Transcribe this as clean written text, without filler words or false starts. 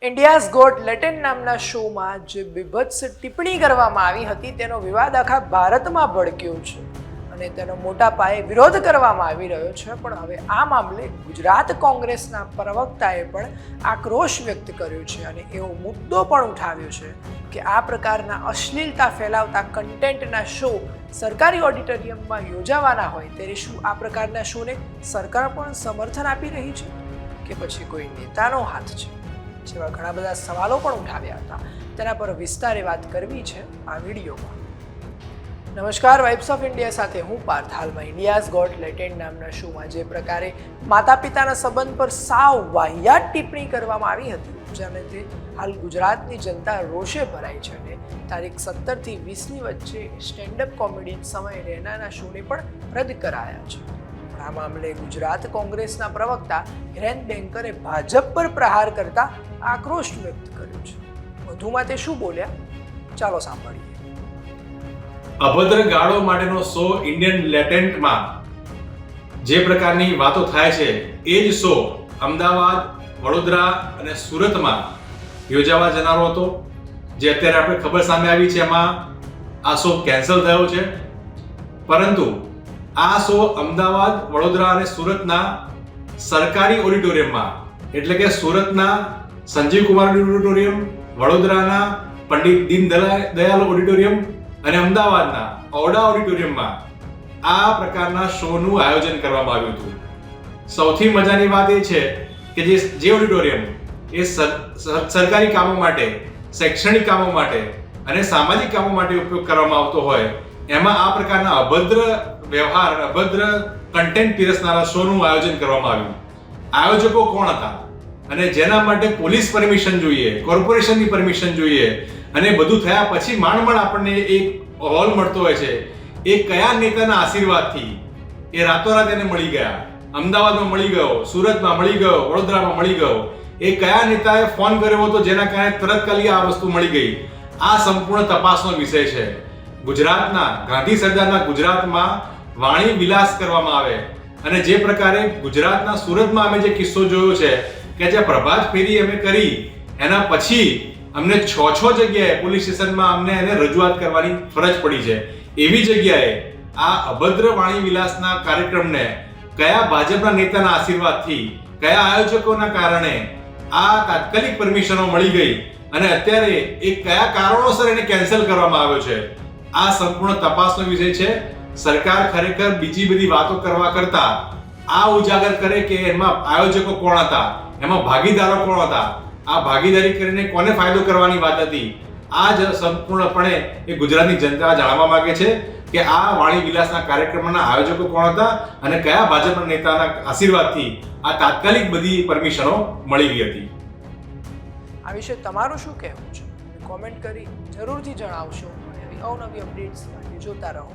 India's got લેટેન્ટ નામના શોમાં જે બીભત્સ ટિપ્પણી કરવામાં આવી હતી તેનો વિવાદ આખા ભારતમાં ભડક્યો છે અને તેનો મોટા પાયે વિરોધ કરવામાં આવી રહ્યો છે. પણ હવે આ મામલે ગુજરાત કોંગ્રેસના પ્રવક્તાએ પણ આક્રોશ વ્યક્ત કર્યો છે અને એવો મુદ્દો પણ ઉઠાવ્યો છે કે આ પ્રકારના અશ્લીલતા ફેલાવતા કન્ટેન્ટના શો સરકારી ઓડિટોરિયમમાં યોજાવાના હોય ત્યારે શું આ પ્રકારના શોને સરકાર પણ સમર્થન આપી રહી છે કે પછી કોઈ નેતાનો હાથ છે જેવા ઘણા બધા સવાલો પણ ઉઠાવ્યા હતા. તેના પર વિસ્તારે વાત કરવી છે આ વિડીયોમાં. નમસ્કાર, વાઇબ્સ ઓફ ઇન્ડિયા સાથે હું પાર્થ. હાલમાં ઇન્ડિયાઝ ગોટ લેટેન્ટ નામના શોમાં જે પ્રકારે માતા પિતાના સંબંધ પર સાવ વાહિયાત ટિપ્પણી કરવામાં આવી હતી જેને તે હાલ ગુજરાતની જનતા રોષે ભરાઈ છે અને તારીખ 17 થી 20ની વચ્ચે સ્ટેન્ડઅપ કોમેડિયન સમય રૈનાના શોને પણ રદ કરાયા છે. આ મામલે ગુજરાત કોંગ્રેસના પ્રવક્તા હિરેન બેંકરે ભાજપ પર પ્રહાર કરતા આક્રોશ વ્યક્ત કર્યો છે. વધુમાં તે શું બોલ્યા, ચાલો સાંભળીએ. અભદ્ર ગાળો માટેનો શો ઇન્ડિયન લેટેન્ટમાં જે પ્રકારની વાતો થાય છે એ જ શો અમદાવાદ, વડોદરા અને સુરતમાં યોજાવા જનારો હતો. જે અત્યારે આપણે ખબર સામે આવી છે એમાં આ શો કેન્સલ થયો છે. પરંતુ આ શો અમદાવાદ, વડોદરા અને સુરતના સરકારી ઓડિટોરિયમમાં એટલે કે સુરતના સંજીવ કુમાર ઓડિટોરિયમ, વડોદરાના પંડિત દીનદયાલ ઓડિટોરિયમ અને અમદાવાદના ઔડા ઓડિટોરિયમમાં આ પ્રકારના શોનું આયોજન કરવામાં આવ્યું હતું. સૌથી મજાની વાત એ છે કે જે ઓડિટોરિયમ એ સરકારી કામો માટે, શૈક્ષણિક કામો માટે અને સામાજિક કામો માટે ઉપયોગ કરવામાં આવતો હોય એમાં આ પ્રકારના અભદ્ર વ્યવહાર, અભદ્ર કન્ટેન્ટ પીરસનારા શોનું આયોજન કરવામાં આવ્યું. આયોજકો કોણ હતા અને જેના માટે પોલીસ પરમિશન જોઈએ, કોર્પોરેશનની પરમિશન જોઈએ અને બધું થયા પછી માંડ આપણને એક હોલ મળતો હોય છે, એ કયા નેતાના આશીર્વાદથી એ રાતોરાત એને મળી ગયા? અમદાવાદમાં મળી ગયો, સુરતમાં મળી ગયો, વડોદરામાં મળી ગયો. એ કયા નેતાએ ફોન કર્યો હતો જેના કારણે તરત આ વસ્તુ મળી ગઈ? આ સંપૂર્ણ તપાસનો વિષય છે. ગુજરાતના ગાંધી સરદારના ગુજરાતમાં વાણી વિલાસ કરવામાં આવે અને જે પ્રકારે ગુજરાતના સુરતમાં અમે જે કિસ્સો જોયો છે કે જે પ્રભાત ફેરી અમે કરી એના પછી અમને 6 જગ્યાએ પોલીસ સ્ટેશનમાં અમને એને રજૂઆત કરવાની ફરજ પડી છે. એવી જગ્યાએ આ અભદ્ર વાણી વિલાસના કાર્યક્રમને કયા ભાજપના નેતાના આશીર્વાદથી, કયા આયોજકોના કારણે આ તાત્કાલિક પરમિશનો મળી ગઈ અને અત્યારે એ કયા કારણોસર એને કેન્સલ કરવામાં આવ્યો છે? આ સંપૂર્ણ તપાસનો વિષય છે. સરકાર ખરેખર બીજી બધી વાતો કરવા કરતા આ ઉજાગર કરે કે એમાં આયોજકો કોણ હતા, એમાં ભાગીદારો કોણ હતા, આ ભાગીદારી કરીને કોને ફાયદો કરવાની વાત હતી. આ જ સંપૂર્ણપણે એ ગુજરાતની જનતા જાણવા માંગે છે કે આ વાણી વિલાસના કાર્યક્રમના આયોજકો કોણ હતા અને કયા ભાજપના નેતાના આશીર્વાદથી આ તાત્કાલિક બધી પરમિશનો મળી ગઈ હતી. આ વિશે તમારું શું કહેવું છે? કોમેન્ટ કરી જરૂરથી જણાવશો અને અવનવી અપડેટ્સ માટે જોતા રહો